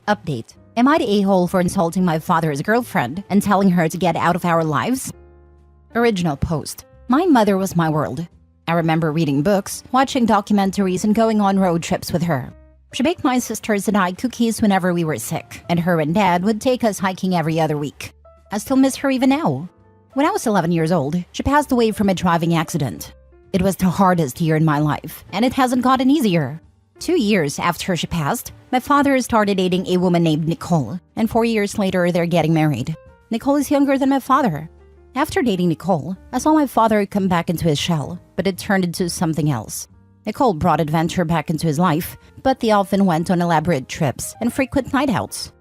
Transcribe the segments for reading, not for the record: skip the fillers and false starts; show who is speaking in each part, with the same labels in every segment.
Speaker 1: Update. Am I the a-hole for insulting my father's girlfriend and telling her to get out of our lives? Original post. My mother was my world. I remember reading books, watching documentaries, and going on road trips with her. She baked my sisters and I cookies whenever we were sick, and her and dad would take us hiking every other week. I still miss her even now. When I was 11 years old, she passed away from a driving accident. It was the hardest year in my life, and it hasn't gotten easier. 2 years after she passed, my father started dating a woman named Nicole, and 4 years later they're getting married. Nicole is younger than my father. After dating Nicole, I saw my father come back into his shell, but it turned into something else. Nicole brought adventure back into his life, but they often went on elaborate trips and frequent night outs.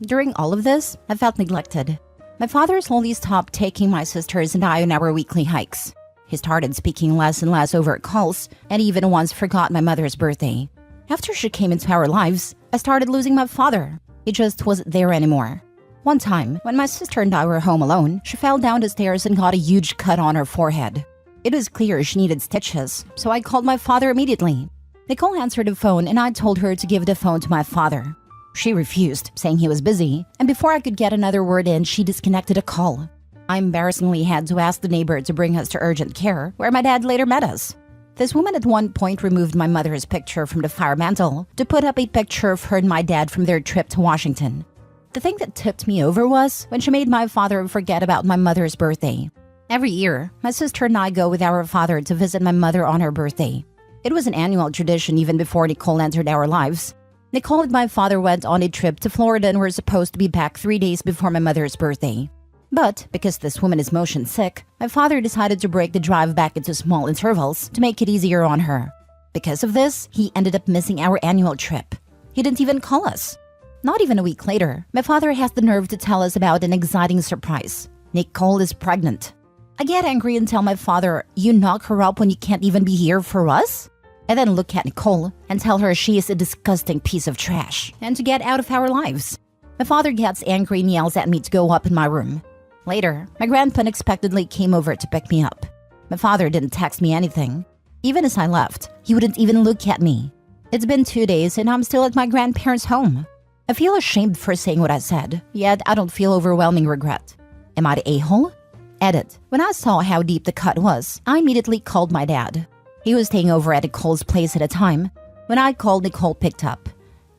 Speaker 1: During all of this, I felt neglected. My father slowly stopped taking my sisters and I on our weekly hikes. He started speaking less and less over calls, and even once forgot my mother's birthday. After she came into our lives, I started losing my father. He just wasn't there anymore. One time, when my sister and I were home alone, she fell down the stairs and got a huge cut on her forehead. It was clear she needed stitches, so I called my father immediately. Nicole answered the phone and I told her to give the phone to my father. She refused, saying he was busy, and before I could get another word in, she disconnected a call. I embarrassingly had to ask the neighbor to bring us to urgent care, where my dad later met us. This woman at one point removed my mother's picture from the fire mantle to put up a picture of her and my dad from their trip to Washington. The thing that tipped me over was when she made my father forget about my mother's birthday. Every year, my sister and I go with our father to visit my mother on her birthday. It was an annual tradition even before Nicole entered our lives. Nicole and my father went on a trip to Florida and were supposed to be back 3 days before my mother's birthday. But because this woman is motion sick, my father decided to break the drive back into small intervals to make it easier on her. Because of this, he ended up missing our annual trip. He didn't even call us. Not even a week later, my father has the nerve to tell us about an exciting surprise. Nicole is pregnant. I get angry and tell my father, "You knock her up when you can't even be here for us?" I then look at Nicole and tell her she is a disgusting piece of trash and to get out of our lives. My father gets angry and yells at me to go up in my room. Later, my grandpa unexpectedly came over to pick me up. My father didn't text me anything. Even as I left, he wouldn't even look at me. It's been 2 days and I'm still at my grandparents' home. I feel ashamed for saying what I said, yet I don't feel overwhelming regret. Am I the a-hole? Edit. When I saw how deep the cut was, I immediately called my dad. He was staying over at Nicole's place at a time. When I called, Nicole picked up.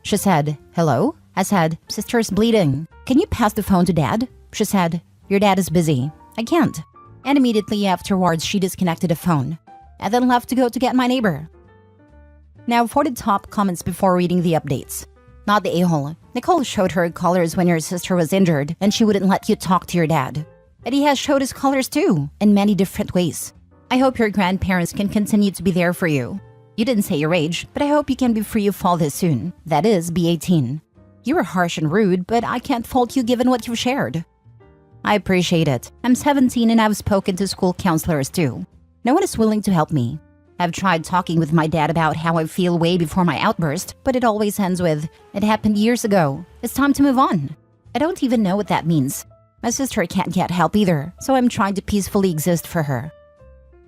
Speaker 1: She said, "Hello?" I said, "Sister's bleeding. Can you pass the phone to Dad?" She said, "Your dad is busy. I can't." And immediately afterwards, she disconnected the phone. I then left to go to get my neighbor. Now for the top comments before reading the updates. Not the a-hole. Nicole showed her colors when your sister was injured and she wouldn't let you talk to your dad. And he has showed his colors too, in many different ways. I hope your grandparents can continue to be there for you. You didn't say your age, but I hope you can be free of fall this soon. That is, be 18. You were harsh and rude, but I can't fault you given what you've shared. I appreciate it. I'm 17 and I've spoken to school counselors too. No one is willing to help me. I've tried talking with my dad about how I feel way before my outburst, but it always ends with, "It happened years ago. It's time to move on." I don't even know what that means. My sister can't get help either, so I'm trying to peacefully exist for her.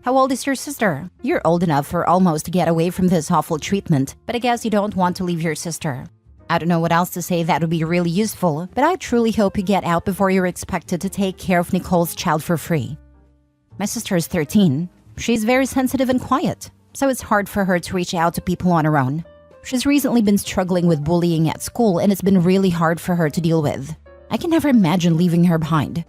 Speaker 1: How old is your sister? You're old enough for almost to get away from this awful treatment, but I guess you don't want to leave your sister. I don't know what else to say that would be really useful, but I truly hope you get out before you're expected to take care of Nicole's child for free. My sister is 13. She's very sensitive and quiet, so it's hard for her to reach out to people on her own. She's recently been struggling with bullying at school and it's been really hard for her to deal with. I can never imagine leaving her behind.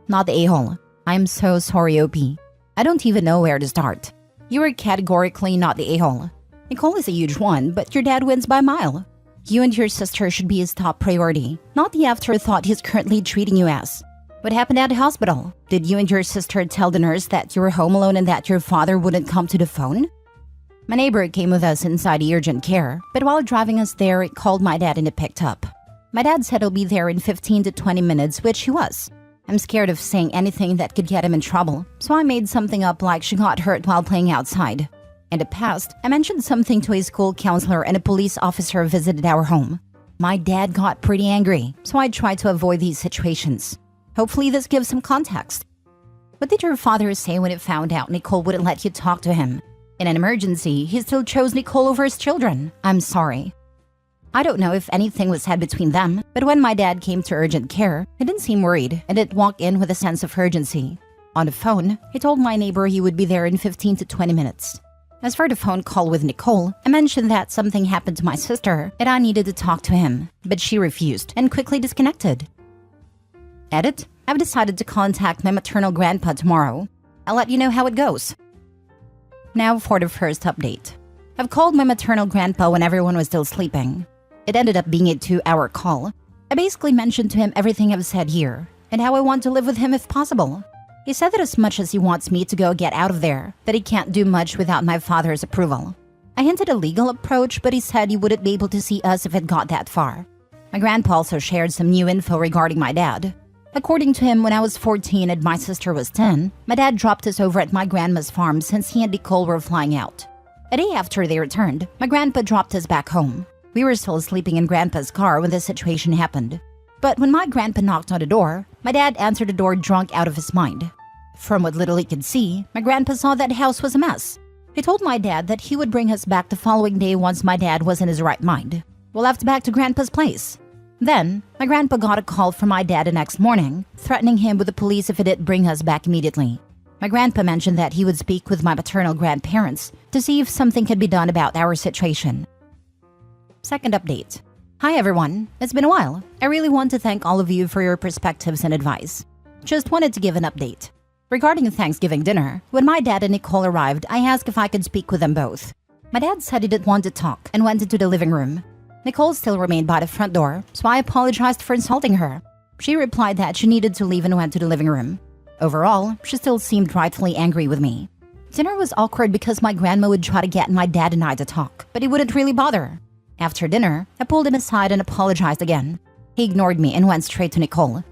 Speaker 1: Not the a-hole. I'm so sorry, OP. I don't even know where to start. You are categorically not the a-hole. Nicole is a huge one, but your dad wins by a mile. You and your sister should be his top priority, not the afterthought he's currently treating you as. What happened at the hospital? Did you and your sister tell the nurse that you were home alone and that your father wouldn't come to the phone? My neighbor came with us inside the urgent care, but while driving us there, it called my dad and it picked up. My dad said he'll be there in 15 to 20 minutes, which he was. I'm scared of saying anything that could get him in trouble, so I made something up like she got hurt while playing outside. In the past, I mentioned something to a school counselor and a police officer visited our home. My dad got pretty angry, so I tried to avoid these situations. Hopefully this gives some context. What did your father say when he found out Nicole wouldn't let you talk to him? In an emergency, he still chose Nicole over his children. I'm sorry. I don't know if anything was said between them, but when my dad came to urgent care, he didn't seem worried and didn't walk in with a sense of urgency. On the phone, he told my neighbor he would be there in 15 to 20 minutes. As for the phone call with Nicole, I mentioned that something happened to my sister and I needed to talk to him, but she refused and quickly disconnected. Edit: I've decided to contact my maternal grandpa tomorrow. I'll let you know how it goes. Now for the first update. I've called my maternal grandpa when everyone was still sleeping. It ended up being a 2-hour call. I basically mentioned to him everything I've said here and how I want to live with him if possible. He said that as much as he wants me to go get out of there, that he can't do much without my father's approval. I hinted a legal approach, but he said he wouldn't be able to see us if it got that far. My grandpa also shared some new info regarding my dad. According to him, when I was 14 and my sister was 10, my dad dropped us over at my grandma's farm since he and Nicole were flying out. A day after they returned, my grandpa dropped us back home. We were still sleeping in Grandpa's car when this situation happened. But when my grandpa knocked on the door, my dad answered the door drunk out of his mind. From what little he could see, my grandpa saw that the house was a mess. He told my dad that he would bring us back the following day once my dad was in his right mind. We left back to Grandpa's place. Then, my grandpa got a call from my dad the next morning, threatening him with the police if he didn't bring us back immediately. My grandpa mentioned that he would speak with my maternal grandparents to see if something could be done about our situation. Second update. Hi everyone, it's been a while. I really want to thank all of you for your perspectives and advice. Just wanted to give an update. Regarding Thanksgiving dinner, when my dad and Nicole arrived, I asked if I could speak with them both. My dad said he didn't want to talk and went into the living room. Nicole still remained by the front door, so I apologized for insulting her. She replied that she needed to leave and went to the living room. Overall, she still seemed rightfully angry with me. Dinner was awkward because my grandma would try to get my dad and I to talk, but he wouldn't really bother. After dinner, I pulled him aside and apologized again. He ignored me and went straight to Nicole.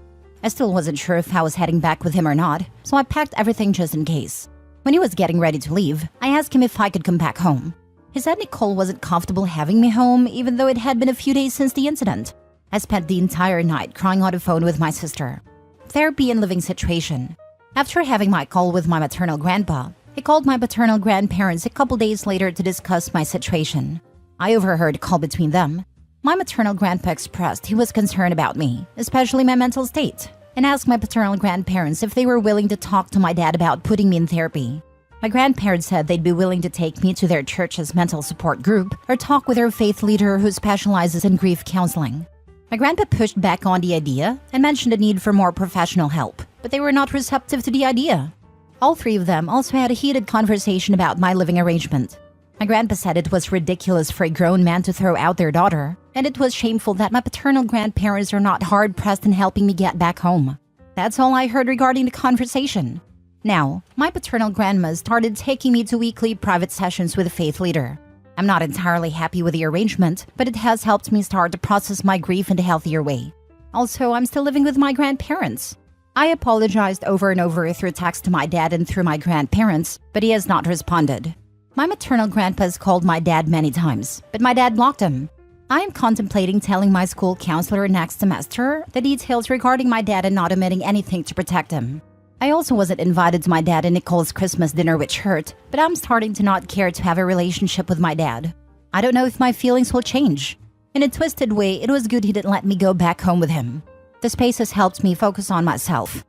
Speaker 1: I still wasn't sure if I was heading back with him or not, so I packed everything just in case. When he was getting ready to leave, I asked him if I could come back home. He said Nicole wasn't comfortable having me home even though it had been a few days since the incident. I spent the entire night crying on the phone with my sister. Therapy and living situation. After having my call with my maternal grandpa, he called my paternal grandparents a couple days later to discuss my situation. I overheard a call between them. My maternal grandpa expressed he was concerned about me, especially my mental state, and asked my paternal grandparents if they were willing to talk to my dad about putting me in therapy. My grandparents said they'd be willing to take me to their church's mental support group or talk with their faith leader who specializes in grief counseling. My grandpa pushed back on the idea and mentioned the need for more professional help, but they were not receptive to the idea. All three of them also had a heated conversation about my living arrangement. My grandpa said it was ridiculous for a grown man to throw out their daughter, and it was shameful that my paternal grandparents are not hard-pressed in helping me get back home. That's all I heard regarding the conversation. Now, my paternal grandma started taking me to weekly private sessions with a faith leader. I'm not entirely happy with the arrangement, but it has helped me start to process my grief in a healthier way. Also, I'm still living with my grandparents. I apologized over and over through text to my dad and through my grandparents, but he has not responded. My maternal grandpa has called my dad many times, but my dad blocked him. I am contemplating telling my school counselor next semester the details regarding my dad and not omitting anything to protect him. I also wasn't invited to my dad and Nicole's Christmas dinner, which hurt, but I'm starting to not care to have a relationship with my dad. I don't know if my feelings will change. In a twisted way, it was good he didn't let me go back home with him. The space has helped me focus on myself.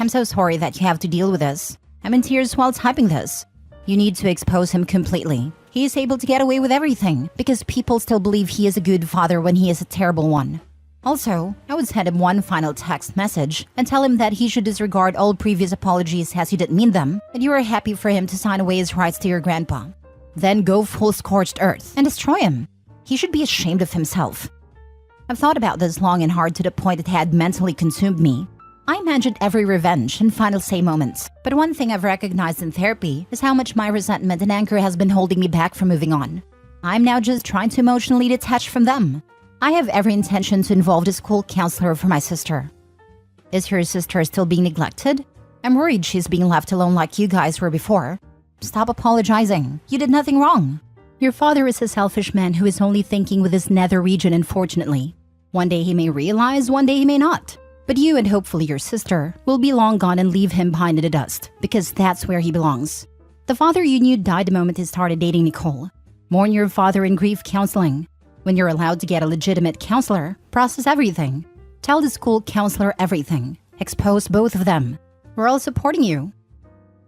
Speaker 1: I'm so sorry that you have to deal with this. I'm in tears while typing this. You need to expose him completely. He is able to get away with everything because people still believe he is a good father when he is a terrible one. Also, I would send him one final text message and tell him that he should disregard all previous apologies as he didn't mean them, and you are happy for him to sign away his rights to your grandpa. Then go full scorched earth and destroy him. He should be ashamed of himself. I've thought about this long and hard to the point it had mentally consumed me. I imagined every revenge and final say moments, but one thing I've recognized in therapy is how much my resentment and anger has been holding me back from moving on. I'm now just trying to emotionally detach from them. I have every intention to involve the school counselor for my sister. Is her sister still being neglected? I'm worried she's being left alone like you guys were before. Stop apologizing. You did nothing wrong. Your father is a selfish man who is only thinking with his nether region, unfortunately. One day he may realize, one day he may not. But you and hopefully your sister will be long gone and leave him behind in the dust, because that's where he belongs. The father you knew died the moment he started dating Nicole. Mourn your father in grief counseling. When you're allowed to get a legitimate counselor, process everything. Tell the school counselor everything. Expose both of them. We're all supporting you.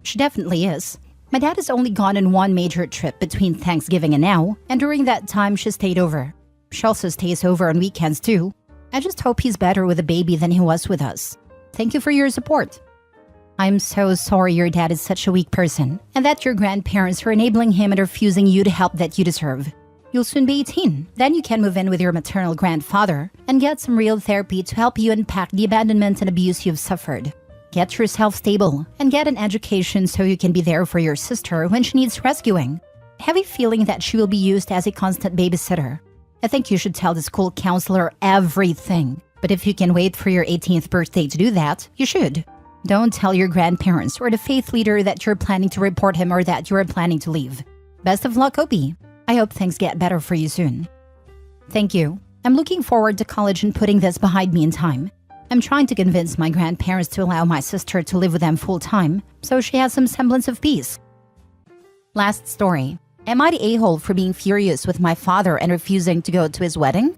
Speaker 1: She definitely is. My dad has only gone on one major trip between Thanksgiving and now, and during that time she stayed over. She also stays over on weekends too. I just hope he's better with a baby than he was with us. Thank you for your support. I'm so sorry your dad is such a weak person, and that your grandparents are enabling him and refusing you the help that you deserve. You'll soon be 18. Then you can move in with your maternal grandfather and get some real therapy to help you unpack the abandonment and abuse you've suffered. Get yourself stable and get an education so you can be there for your sister when she needs rescuing. I have a feeling that she will be used as a constant babysitter. I think you should tell the school counselor everything. But if you can wait for your 18th birthday to do that, you should. Don't tell your grandparents or the faith leader that you're planning to report him or that you're planning to leave. Best of luck, Opie. I hope things get better for you soon. Thank you. I'm looking forward to college and putting this behind me in time. I'm trying to convince my grandparents to allow my sister to live with them full-time, so she has some semblance of peace. Last story. Am I the a-hole for being furious with my father and refusing to go to his wedding?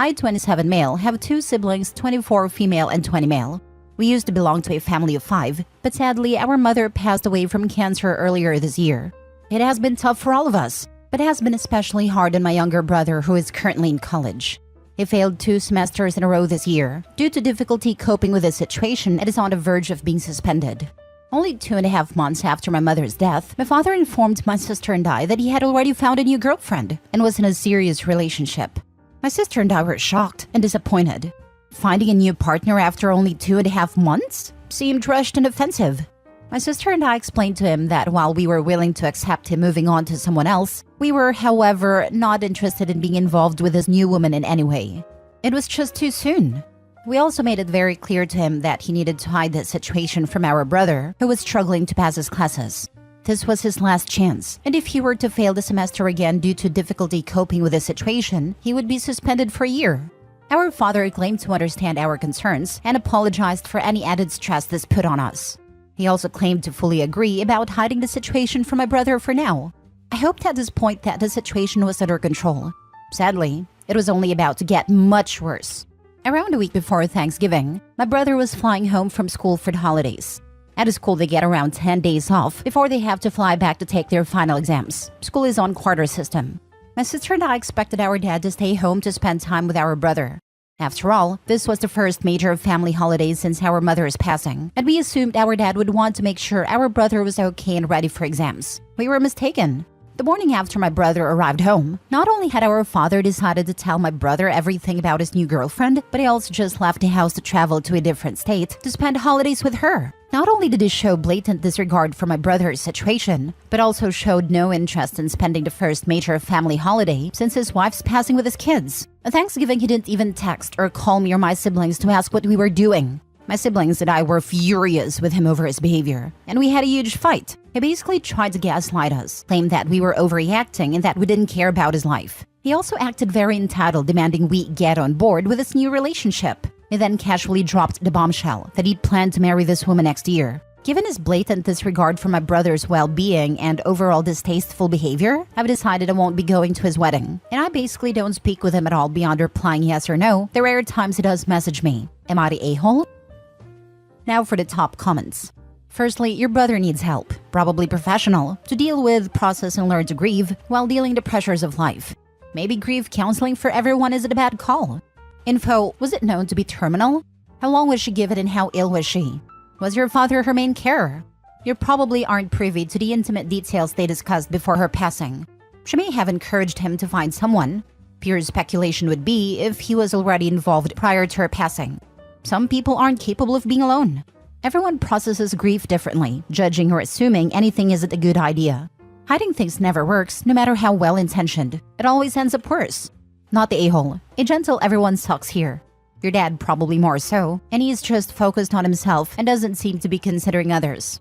Speaker 1: I, 27 male, have 2 siblings, 24 female and 20 male. We used to belong to a family of 5, but sadly our mother passed away from cancer earlier this year. It has been tough for all of us, but it has been especially hard on my younger brother who is currently in college. He failed 2 semesters in a row this year. Due to difficulty coping with the situation, it is on the verge of being suspended. Only 2.5 months after my mother's death, my father informed my sister and I that he had already found a new girlfriend and was in a serious relationship. My sister and I were shocked and disappointed. Finding a new partner after only 2.5 months seemed rushed and offensive. My sister and I explained to him that while we were willing to accept him moving on to someone else, we were, however, not interested in being involved with this new woman in any way. It was just too soon. We also made it very clear to him that he needed to hide the situation from our brother, who was struggling to pass his classes. This was his last chance, and if he were to fail the semester again due to difficulty coping with the situation, he would be suspended for a year. Our father claimed to understand our concerns and apologized for any added stress this put on us. He also claimed to fully agree about hiding the situation from my brother for now. I hoped at this point that the situation was under control. Sadly, it was only about to get much worse. Around a week before Thanksgiving, my brother was flying home from school for the holidays. At his school, they get around 10 days off before they have to fly back to take their final exams. School is on quarter system. My sister and I expected our dad to stay home to spend time with our brother. After all, this was the first major family holiday since our mother's passing, and we assumed our dad would want to make sure our brother was okay and ready for exams. We were mistaken. The morning after my brother arrived home, not only had our father decided to tell my brother everything about his new girlfriend, but he also just left the house to travel to a different state to spend holidays with her. Not only did he show blatant disregard for my brother's situation, but also showed no interest in spending the first major family holiday since his wife's passing with his kids. At Thanksgiving, he didn't even text or call me or my siblings to ask what we were doing. My siblings and I were furious with him over his behavior, and we had a huge fight. He basically tried to gaslight us, claimed that we were overreacting and that we didn't care about his life. He also acted very entitled, demanding we get on board with his new relationship. He then casually dropped the bombshell that he'd planned to marry this woman next year. Given his blatant disregard for my brother's well-being and overall distasteful behavior, I've decided I won't be going to his wedding. And I basically don't speak with him at all beyond replying yes or no, the rare times he does message me. Am I the a-hole? Now for the top comments. Firstly, your brother needs help, probably professional, to deal with, process, and learn to grieve while dealing the pressures of life. Maybe grief counseling for everyone isn't a bad call. Info, was it known to be terminal? How long was she given and how ill was she? Was your father her main carer? You probably aren't privy to the intimate details they discussed before her passing. She may have encouraged him to find someone. Pure speculation would be if he was already involved prior to her passing. Some people aren't capable of being alone. Everyone processes grief differently, judging or assuming anything isn't a good idea. Hiding things never works, no matter how well-intentioned. It always ends up worse. Not the a-hole. A gentle everyone sucks here. Your dad probably more so, and he's just focused on himself and doesn't seem to be considering others.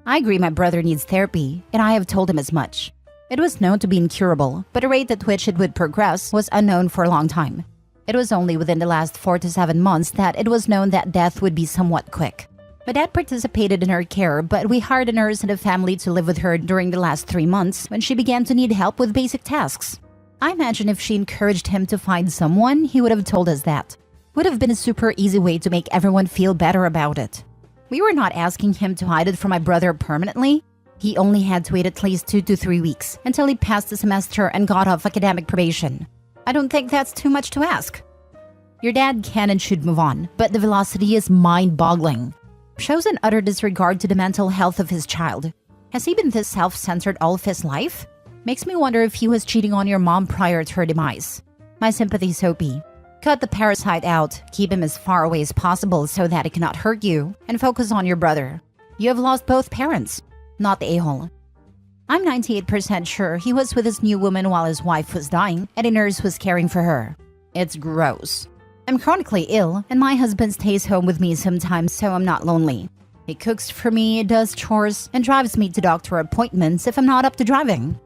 Speaker 1: I agree my brother needs therapy, and I have told him as much. It was known to be incurable, but the rate at which it would progress was unknown for a long time. It was only within the last 4 to 7 months that it was known that death would be somewhat quick. My dad participated in her care, but we hired a nurse and a family to live with her during the last 3 months when she began to need help with basic tasks. I imagine if she encouraged him to find someone, he would have told us that. Would have been a super easy way to make everyone feel better about it. We were not asking him to hide it from my brother permanently. He only had to wait at least 2 to 3 weeks until he passed the semester and got off academic probation. I don't think that's too much to ask. Your dad can and should move on, but the velocity is mind-boggling. Shows an utter disregard to the mental health of his child. Has he been this self-centered all of his life? Makes me wonder if he was cheating on your mom prior to her demise. My sympathy, Soapy. Cut the parasite out, keep him as far away as possible so that he cannot hurt you, and focus on your brother. You have lost both parents, not the a-hole. I'm 98% sure he was with his new woman while his wife was dying and a nurse was caring for her. It's gross. I'm chronically ill, and my husband stays home with me sometimes so I'm not lonely. He cooks for me, does chores, and drives me to doctor appointments if I'm not up to driving.